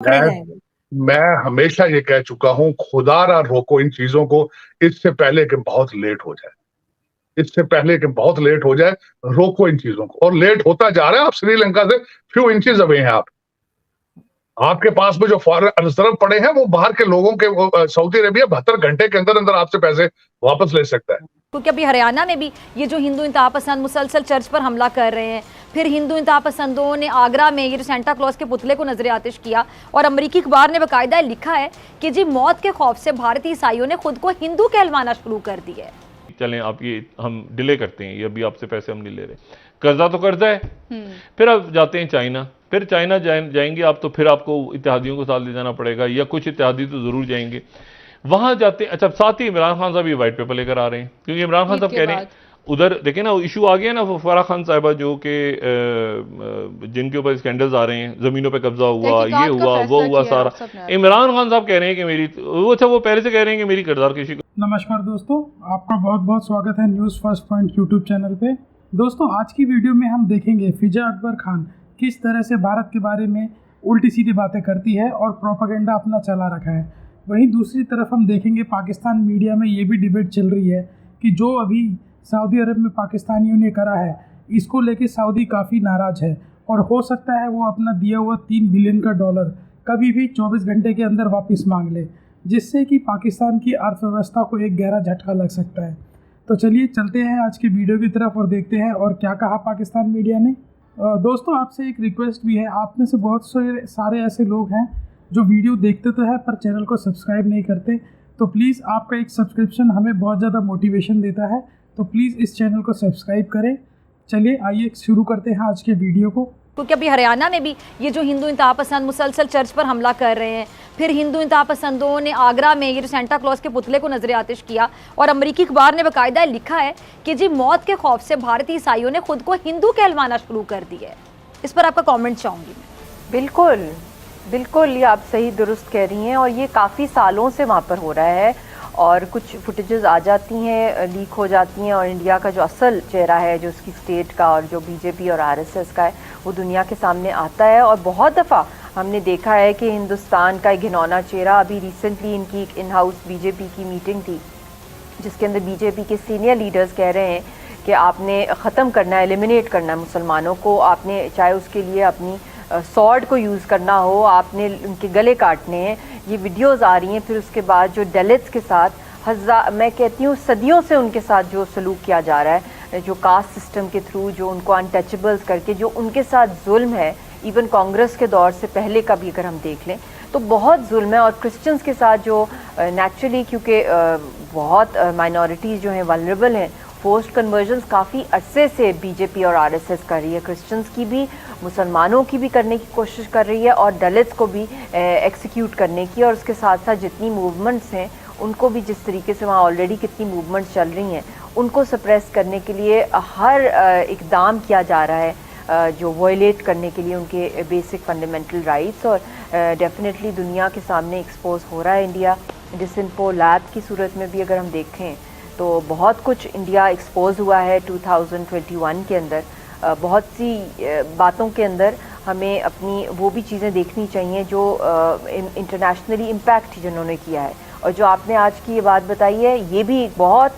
पकड़े मैं जाएंगे। मैं हमेशा ये कह चुका हूँ, खुदारा रोको इन चीज़ों को, इससे पहले कि बहुत लेट हो जाए। इससे पहले कि बहुत लेट हो जाए, रोको इन चीज़ों को, और लेट होता जा रहा है। आप श्रीलंका से फ्यू इंचेस अवे हैं आप। आपके पास में जो फॉरेन रिज़र्व पड़े हैं, वो बाहर के लोगों के, सऊदी अरेबिया 72 घंटे के अंदर-अंदर आपसे पैसे वापस ले सकता है। क्योंकि अभी हरियाणा में भी ये जो हिंदू इंतहा पसंद मुसलसल चर्च पर हमला कर रहे हैं, फिर हिंदू इंतहा पसंदों ने आगरा में ये जो सेंटा क्लॉज के पुतले को नजर आतिश किया, और अमरीकी अखबार ने बाकायदा लिखा है कि जी मौत के खौफ से भारतीय ईसाइयों ने खुद को हिंदू कहलवाना शुरू कर दिया है। चलें आप ये हम डिले करते हैं, ये अभी आपसे पैसे हम नहीं ले रहे, कर्जा तो कर्जा है। फिर आप जाते हैं चाइना, फिर चाइना जाएंगे आप, तो फिर आपको इत्तेहादियों को साथ ले जाना पड़ेगा, या कुछ इत्तेहादी तो जरूर जाएंगे वहां जाते हैं। अच्छा, साथ ही इमरान खान साहब ये व्हाइट पेपर लेकर आ रहे हैं, क्योंकि इमरान खान साहब कह रहे हैं उधर देखें ना, इशू आ गया ना फराह खान साहिबा, जो कि जिनके ऊपर स्कैंडल्स आ रहे हैं, जमीनों पे कब्जा हुआ, ये हुआ वो हुआ सारा। इमरान खान साहब कह रहे हैं कि मेरी वो पहले से कह रहे हैं कि मेरी किरदार कशी। नमस्कार दोस्तों, आपका बहुत बहुत स्वागत है news first point YouTube channel पे। दोस्तों, आज की वीडियो में हम देखेंगे फिजा अकबर खान किस तरह से भारत के बारे में उल्टी सीधी बातें करती है और प्रोपेगेंडा अपना चला रखा है। वहीं दूसरी तरफ हम देखेंगे पाकिस्तान मीडिया में ये भी डिबेट चल रही है कि जो अभी सऊदी अरब में पाकिस्तानियों ने करा है, इसको लेके सऊदी काफ़ी नाराज़ है और हो सकता है वो अपना दिया हुआ $3 बिलियन का डॉलर कभी भी 24 घंटे के अंदर वापस मांग ले, जिससे कि पाकिस्तान की अर्थव्यवस्था को एक गहरा झटका लग सकता है। तो चलिए चलते हैं आज की वीडियो की तरफ और देखते हैं और क्या कहा पाकिस्तान मीडिया ने। दोस्तों, आपसे एक रिक्वेस्ट भी है, आप में से बहुत सारे ऐसे लोग हैं जो वीडियो देखते तो है पर चैनल को सब्सक्राइब नहीं करते, तो प्लीज़ आपका एक सब्सक्रिप्शन हमें बहुत ज़्यादा मोटिवेशन देता है, तो प्लीज़ इस चैनल को सब्सक्राइब करें। चलिए आइए शुरू करते हैं आज के वीडियो को। क्योंकि अभी हरियाणा में भी ये जो हिंदू इंतहा पसंद मुसलसल चर्च पर हमला कर रहे हैं, फिर हिंदू इंतहा पसंदों ने आगरा में ये जो सेंटा क्लॉज के पुतले को नजर आतिश किया, और अमरीकी अखबार ने बाकायदा लिखा है कि जी मौत के खौफ से भारतीय ईसाइयों ने खुद को हिंदू कहलवाना शुरू कर दिया है। इस पर आपका कॉमेंट चाहूंगी मैं। बिल्कुल बिल्कुल, ये आप सही दुरुस्त कह रही हैं, और ये काफ़ी सालों से वहाँ पर हो रहा है, और कुछ फुटेजेस आ जाती हैं, लीक हो जाती हैं, और इंडिया का जो असल चेहरा है, जो उसकी स्टेट का और जो बीजेपी और आरएसएस का है, वो दुनिया के सामने आता है। और बहुत दफ़ा हमने देखा है कि हिंदुस्तान का एक घिनौना चेहरा, अभी रिसेंटली इनकी एक इन हाउस बीजेपी की मीटिंग थी, जिसके अंदर बीजेपी के सीनियर लीडर्स कह रहे हैं कि आपने ख़त्म करना है, एलिमिनेट करना है मुसलमानों को, आपने चाहे उसके लिए अपनी सॉर्ड को यूज़ करना हो, आपने उनके गले काटने हैं। ये वीडियोस आ रही हैं। फिर उसके बाद जो दलित्स के साथ मैं कहती हूँ सदियों से उनके साथ जो सलूक किया जा रहा है, जो कास्ट सिस्टम के थ्रू, जो उनको अनटचेबल्स करके जो उनके साथ जुल्म है, इवन कांग्रेस के दौर से पहले का भी अगर हम देख लें तो बहुत जुल्म है। और क्रिश्चियंस के साथ जो नेचुरली, क्योंकि बहुत माइनॉरिटीज़ जो हैं वल्नरेबल हैं, फोर्स्ड कन्वर्जन्स काफ़ी अरसे से बीजेपी और आरएसएस कर रही है, क्रिश्चियंस की भी, मुसलमानों की भी करने की कोशिश कर रही है, और दलित्स को भी एक्सिक्यूट करने की, और उसके साथ साथ जितनी मूवमेंट्स हैं उनको भी, जिस तरीके से वहाँ ऑलरेडी कितनी मूवमेंट्स चल रही हैं, उनको सप्रेस करने के लिए हर इकदाम किया जा रहा है, जो वायलेट करने के लिए उनके बेसिक फंडामेंटल राइट्स। और डेफिनेटली दुनिया के सामने एक्सपोज हो रहा है इंडिया। डिसइंफो लैब की सूरत में भी अगर हम देखें तो बहुत कुछ इंडिया एक्सपोज हुआ है 2021 के अंदर। बहुत सी बातों के अंदर हमें अपनी वो भी चीज़ें देखनी चाहिए जो इंटरनेशनली इम्पैक्ट जिन्होंने किया है, और जो आपने आज की ये बात बताई है, ये भी बहुत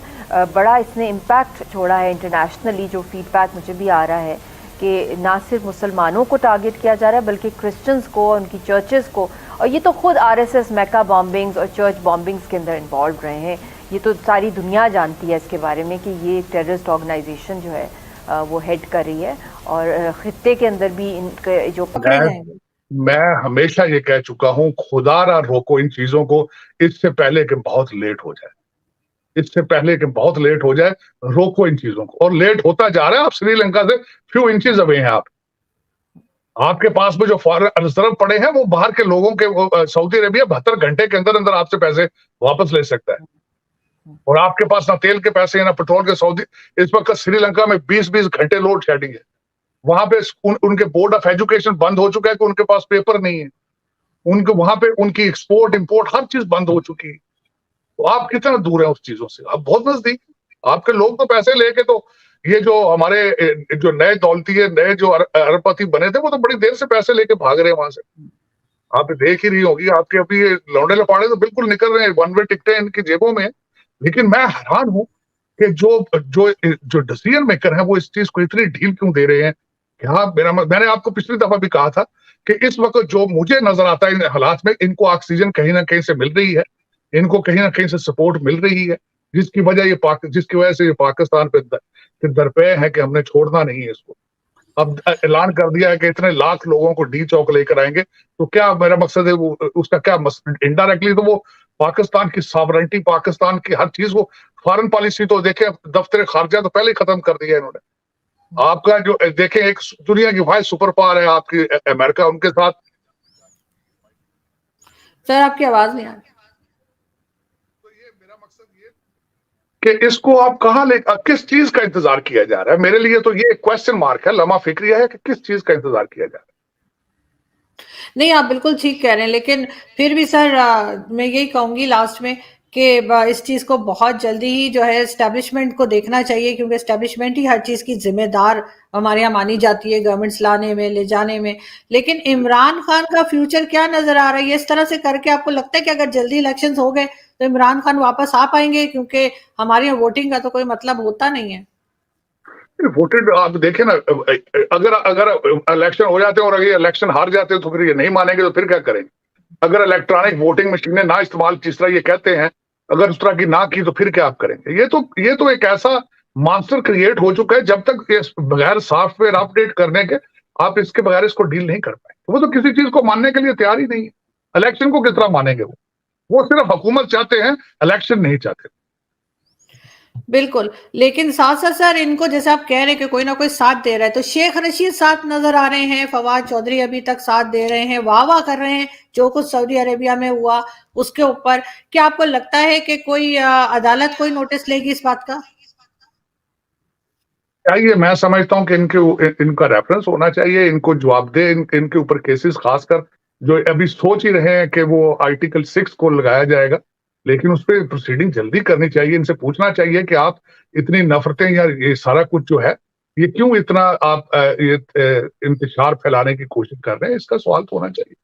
बड़ा इसने इम्पैक्ट छोड़ा है इंटरनेशनली। जो फीडबैक मुझे भी आ रहा है कि ना सिर्फ मुसलमानों को टारगेट किया जा रहा है, बल्कि क्रिश्चियंस को, उनकी चर्चेस को, और ये तो खुद आरएसएस मैका बॉम्बिंग्स और चर्च बॉम्बिंग्स के अंदर इन्वॉल्व रहे हैं। ये तो सारी दुनिया जानती है इसके बारे में कि ये एक टेररिस्ट ऑर्गेनाइजेशन जो है वो हेड कर रही है, और खित्ते के अंदर भी इनके जो पकड़े जाएंगे। मैं हमेशा ये कह चुका हूँ, खुदारा रोको इन चीज़ों को, इससे पहले कि बहुत लेट हो जाए। इससे पहले कि बहुत लेट हो जाए, रोको इन चीज़ों को, और लेट होता जा रहा है। आप श्रीलंका से फ्यू इंचेस अवे हैं आप। आपके पास में जो फॉरेन रिज़र्व पड़े हैं, वो बाहर के लोगों के, सऊदी अरेबिया 72 घंटे के अंदर-अंदर आपसे पैसे वापस ले सकता है। और आपके पास ना तेल के पैसे हैं, ना पेट्रोल के। सऊदी इस वक्त श्रीलंका में 20-20 घंटे लोड शेडिंग है। वहां पे उनके बोर्ड ऑफ एजुकेशन बंद हो चुका है कि उनके पास पेपर नहीं है। उनके वहां पे उनकी एक्सपोर्ट इंपोर्ट हर चीज बंद हो चुकी है। तो आप कितना दूर हैं उस चीजों से? आप बहुत नजदीक। आपके लोग तो पैसे लेके, तो ये जो हमारे जो नए दौलती है, नए जो अरबपति बने थे, वो तो बड़ी देर से पैसे लेके भाग रहे हैं वहां से। आप देख ही रही होगी, आपके अभी ये लौंडे लपाड़े तो बिल्कुल निकल रहे हैं, वन वे टिकटें इनकी जेबों में। लेकिन मैं हैरान हूं कि जो जो जो डिसीजन मेकर है वो इस चीज को इतनी ढील क्यों दे रहे हैं। क्या मैंने आपको पिछली दफा भी कहा था कि इस वक्त जो मुझे नजर आता है इन हालात में, इनको ऑक्सीजन कहीं ना कहीं से मिल रही है, इनको कहीं ना कहीं से सपोर्ट मिल रही है, जिसकी वजह से ये पाकिस्तान पे दरपे है कि हमने छोड़ना नहीं है इसको। अब ऐलान कर दिया है कि इतने लाख लोगों को डी चौक लेकर आएंगे, तो क्या मेरा मकसद है वो उसका क्या इनडायरेक्टली तो वो पाकिस्तान की सॉवरेनिटी, पाकिस्तान की हर चीज को, फॉरेन पॉलिसी तो देखे, दफ्तर खारजा तो पहले ही खत्म कर दिया इन्होंने। आपका जो देखें, एक दुनिया की वाइस सुपर पावर है आपकी अमेरिका, उनके साथ। सर आपकी आवाज नहीं आ रही। तो ये मेरा मकसद ये कि इसको आप कहाँ किस चीज का इंतजार किया जा रहा है, मेरे लिए तो ये क्वेश्चन मार्क है, लम्हा फिक्रिया है कि किस चीज का इंतजार किया जा रहा है। नहीं, आप बिल्कुल ठीक कह रहे हैं, लेकिन फिर भी सर मैं यही कहूंगी लास्ट में कि इस चीज को बहुत जल्दी ही जो है एस्टेब्लिशमेंट को देखना चाहिए, क्योंकि एस्टेब्लिशमेंट ही हर चीज की जिम्मेदार हमारे यहाँ मानी जाती है, गवर्नमेंट्स लाने में, ले जाने में। लेकिन इमरान खान का फ्यूचर क्या नजर आ रहा है इस तरह से करके? आपको लगता है कि अगर जल्दी इलेक्शंस हो गए तो इमरान खान वापस आ पाएंगे? क्योंकि हमारे यहाँ वोटिंग का तो कोई मतलब होता नहीं है। वोटेड आप देखें ना, अगर अगर इलेक्शन हो जाते हैं और अगर इलेक्शन हार जाते हैं तो फिर ये नहीं मानेंगे, तो फिर क्या करेंगे? अगर इलेक्ट्रॉनिक वोटिंग मशीनें ना इस्तेमाल, जिस तरह ये कहते हैं, अगर उस तरह की ना की तो फिर क्या आप करेंगे? ये तो एक ऐसा मॉन्स्टर क्रिएट हो चुका है, जब तक इस बगैर सॉफ्टवेयर अपडेट करने के आप इसके बगैर इसको डील नहीं कर पाए। वो तो किसी चीज को मानने के लिए तैयार ही नहीं है। इलेक्शन को किस तरह मानेंगे? वो सिर्फ हुकूमत चाहते हैं, इलेक्शन नहीं चाहते। बिल्कुल, लेकिन साथ साथ सर इनको जैसे आप कह रहे हैं कि कोई ना कोई साथ दे रहा है, तो शेख रशीद साथ नजर आ रहे हैं, फवाद चौधरी अभी तक साथ दे रहे हैं, वाह वाह कर रहे हैं जो कुछ सऊदी अरेबिया में हुआ उसके ऊपर। क्या आपको लगता है कि कोई अदालत कोई नोटिस लेगी इस बात का? चाहिए, मैं समझता हूं कि इनका रेफरेंस होना चाहिए, इनको जवाब दे, इनके ऊपर केसेस, खासकर जो अभी सोच ही रहे हैं कि वो आर्टिकल 6 को लगाया जाएगा, लेकिन उस पर प्रोसीडिंग जल्दी करनी चाहिए। इनसे पूछना चाहिए कि आप इतनी नफरतें या ये सारा कुछ जो है, ये क्यों इतना आप ये इंतशार फैलाने की कोशिश कर रहे हैं, इसका सवाल तो होना चाहिए।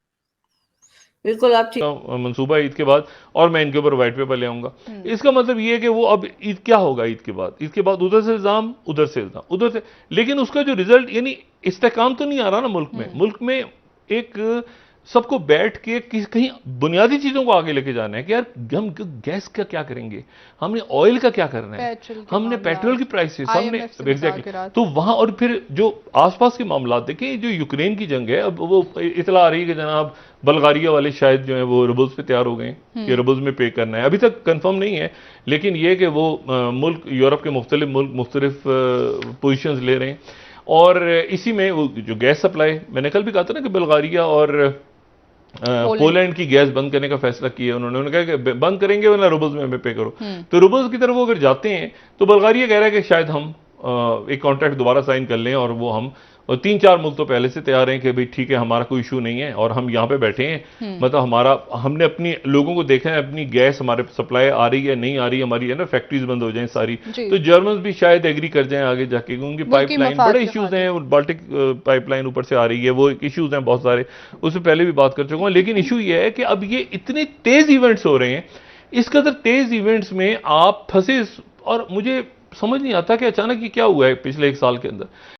बिल्कुल आप ठीक। मंसूबा ईद के बाद, और मैं इनके ऊपर व्हाइट पेपर ले आऊंगा। इसका मतलब ये है कि वो अब ईद क्या होगा, ईद के बाद उधर से इल्जाम, उधर से इल्जाम, उधर से, लेकिन उसका जो रिजल्ट यानी इस्तेकाम तो नहीं आ रहा ना मुल्क में एक सबको बैठ के कहीं बुनियादी चीजों को आगे लेके जाना है कि यार हम गैस का क्या करेंगे, हमने ऑयल का क्या करना है, हमने पेट्रोल की प्राइसेस, हमने एग्जैक्टली, तो वहां, और फिर जो आसपास के मामला देखें, जो यूक्रेन की जंग है, अब वो इतला आ रही है कि जनाब बल्गारिया वाले शायद जो है वो रूबल्स पे तैयार हो गए कि रूबल्स में पे करना है। अभी तक कंफर्म नहीं है, लेकिन ये कि वो मुल्क, यूरोप के मुख्तलिफ मुल्क मुख्तलिफ पोजिशंस ले रहे हैं। और इसी में वो जो गैस सप्लाई, मैंने कल भी कहा था ना कि बल्गारिया और पोलैंड की गैस बंद करने का फैसला किया उन्होंने कहा कि बंद करेंगे वरना रूबल्स में हमें पे करो। तो रूबल्स की तरफ वो अगर जाते हैं तो बल्गारिया कह रहा है कि शायद हम एक कॉन्ट्रैक्ट दोबारा साइन कर लें, और वो हम, और 3-4 मुल्क तो पहले से तैयार हैं कि भाई ठीक है, हमारा कोई इशू नहीं है और हम यहाँ पे बैठे हैं, मतलब हमने अपनी लोगों को देखा है, अपनी गैस हमारे सप्लाई आ रही है नहीं आ रही, हमारी है ना फैक्ट्रीज बंद हो जाएं सारी, तो जर्मन भी शायद एग्री कर जाएं आगे जाके, क्योंकि पाइपलाइन बड़े इश्यूज हैं, बाल्टिक पाइपलाइन ऊपर से आ रही है, वो इश्यूज हैं बहुत सारे, उससे पहले भी बात कर चुका हूँ। लेकिन इशू ये है कि अब ये इतने तेज इवेंट्स हो रहे हैं, इस कदर तेज इवेंट्स में आप फंसे, और मुझे समझ नहीं आता कि अचानक ये क्या हुआ है पिछले 1 साल के अंदर।